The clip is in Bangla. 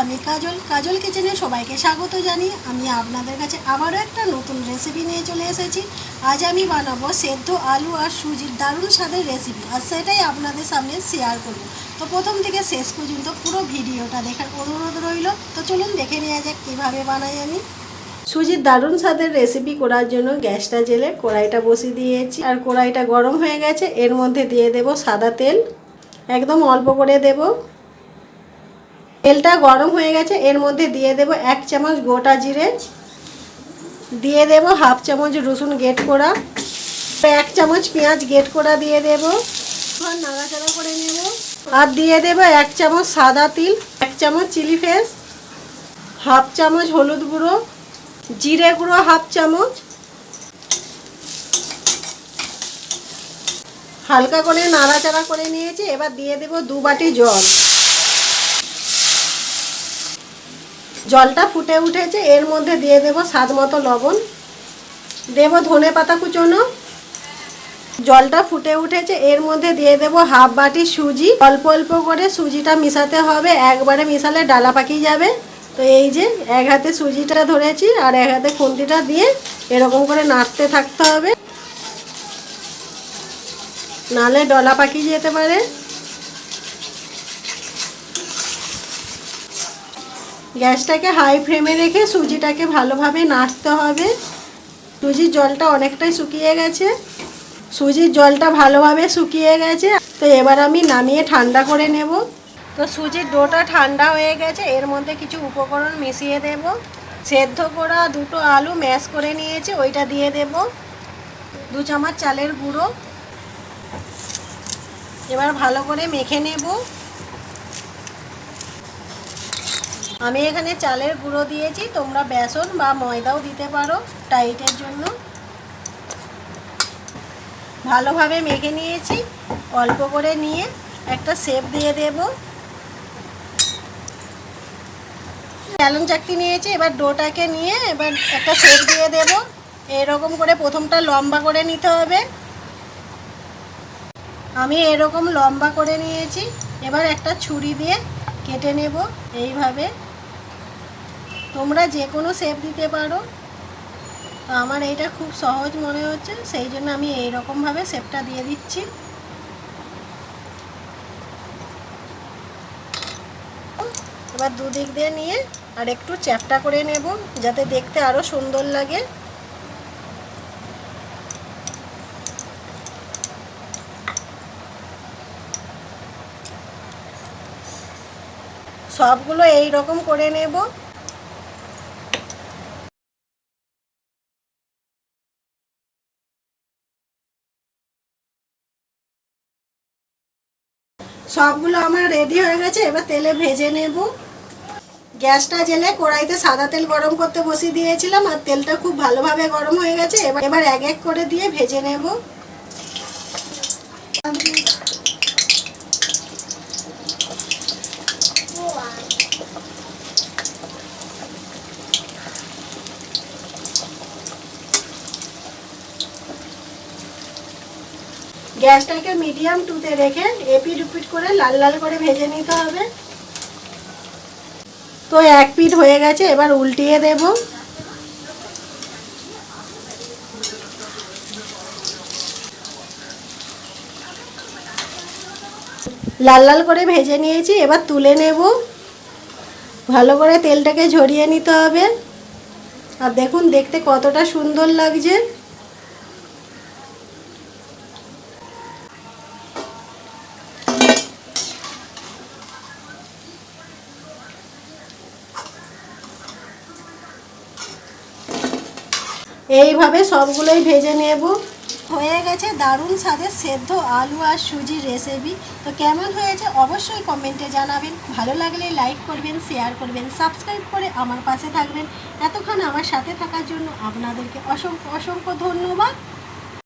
আমি কাজল। কাজল কিচেনে সবাইকে স্বাগত জানিয়ে আমি আপনাদের কাছে আবারও একটা নতুন রেসিপি নিয়ে চলে এসেছি। আজ আমি বানাবো সেদ্ধ আলু আর সুজির দারুণ স্বাদের রেসিপি, আর সেটাই আপনাদের সামনে শেয়ার করব। তো প্রথম থেকে শেষ পর্যন্ত পুরো ভিডিওটা দেখার অনুরোধ রইল। তো চলুন দেখে নেওয়া যাক কীভাবে বানাই আমি। সুজির দারুণ স্বাদের রেসিপি করার জন্য গ্যাসটা জেলে কড়াইটা বসিয়ে দিয়েছি, আর কড়াইটা গরম হয়ে গেছে। এর মধ্যে দিয়ে দেব সাদা তেল, একদম অল্প করে দেব। তেলটা গরম হয়ে গেছে, এর মধ্যে দিয়ে দেব 1 চামচ গোটা জিরে, দিয়ে দেব হাফ চামচ রসুন গ্রেট করা, 1 চামচ পেঁয়াজ গ্রেট করা দিয়ে দেব। নাড়াচাড়া করে নেব, আর দিয়ে দেব 1 চামচ সাদা তিল, 1 চামচ চিলি ফ্লেক্স, হাফ চামচ হলুদ গুঁড়ো, জিরে গুঁড়ো হাফ চামচ। হালকা করে নাড়াচাড়া করে নিয়েছি। এবার দিয়ে দেব 2 বাটি জল। জলটা ফুটে উঠেছে, এর মধ্যে দিয়ে দেব স্বাদ মতো লবণ, দেব ধনে পাতা কুচোনো। জলটা ফুটে উঠেছে, এর মধ্যে দিয়ে দেব হাফ বাটি সুজি। অল্প অল্প করে সুজিটা মিশাতে হবে, একবারে মিশালে ডালা পাকিয়ে যাবে। তো এই যে এক হাতে সুজিটা ধরেছি আর এক হাতে খুন্তিটা দিয়ে এরকম করে নাড়তে থাকতে হবে, নালে ডলা পাকিয়ে যেতে পারে। গ্যাসটাকে হাই ফ্লেমে রেখে সুজিটাকে ভালোভাবে নাড়তে হবে। সুজির জলটা অনেকটাই শুকিয়ে গেছে, সুজির জলটা ভালোভাবে শুকিয়ে গেছে। তো এবার আমি নামিয়ে ঠান্ডা করে নেব। তো সুজির ডোটা ঠান্ডা হয়ে গেছে, এর মধ্যে কিছু উপকরণ মিশিয়ে দেব। সেদ্ধ করা 2টো আলু ম্যাশ করে নিয়েছি, ওইটা দিয়ে দেব। 2 চামচ চালের গুঁড়ো, এবার ভালো করে মেখে নেব। আমি এখানে চালের গুঁড়ো দিয়েছি, তোমরা বেসন বা ময়দাও দিতে পারো টাইটের জন্য। ভালোভাবে মেখে নিয়েছি, অল্প করে নিয়ে একটা শেপ দিয়ে দেব। অ্যালন চাকতি নিয়েছি, এবার ডোটাকে নিয়ে এবার একটা শেপ দিয়ে দেব। এরকম করে প্রথমটা লম্বা করে নিতে হবে। আমি এরকম লম্বা করে নিয়েছি, এবার একটা ছুরি দিয়ে কেটে নেব এইভাবে। তোমরা যে কোনো শেপ দিতে পারো, আমার এইটা খুব সহজ মনে হচ্ছে, সেই জন্য আমি এইরকমভাবে শেপটা দিয়ে দিচ্ছি। এবার দুদিক দিয়ে নিয়ে আর একটু চ্যাপ্টা করে নেব, যাতে দেখতে আরও সুন্দর লাগে। সবগুলো এই রকম করে নেব। সবগুলো আমার রেডি হয়ে গেছে, এবার তেলে ভেজে নেব। গ্যাসটা জেলে কড়াইতে সাদা তেল গরম করতে বসিয়ে দিয়েছিলাম, আর তেলটা খুব ভালোভাবে গরম হয়ে গেছে। এবার এক এক করে দিয়ে ভেজে নেব। গ্যাসটাকে মিডিয়াম টুতে রেখে এপিট উপিট করে লাল লাল করে ভেজে নিতে হবে। তো এক পিঠ হয়ে গেছে, এবার উল্টিয়ে দেব। লাল লাল করে ভেজে নিয়েছি, এবার তুলে নেব। ভালো করে তেলটাকে ঝরিয়ে নিতে হবে। আর দেখুন দেখতে কতটা সুন্দর লাগছে। এইভাবে সবগুলোই ভেজে নেব। হয়ে গেছে দারুণ স্বাদের সেদ্ধ আলু আর সুজির রেসিপি। তো কেমন হয়েছে অবশ্যই কমেন্টে জানাবেন। ভালো লাগলে লাইক করবেন, শেয়ার করবেন, সাবস্ক্রাইব করে আমার পাশে থাকবেন। এতক্ষণ আমার সাথে থাকার জন্য আপনাদেরকে অসংখ্য অসংখ্য ধন্যবাদ।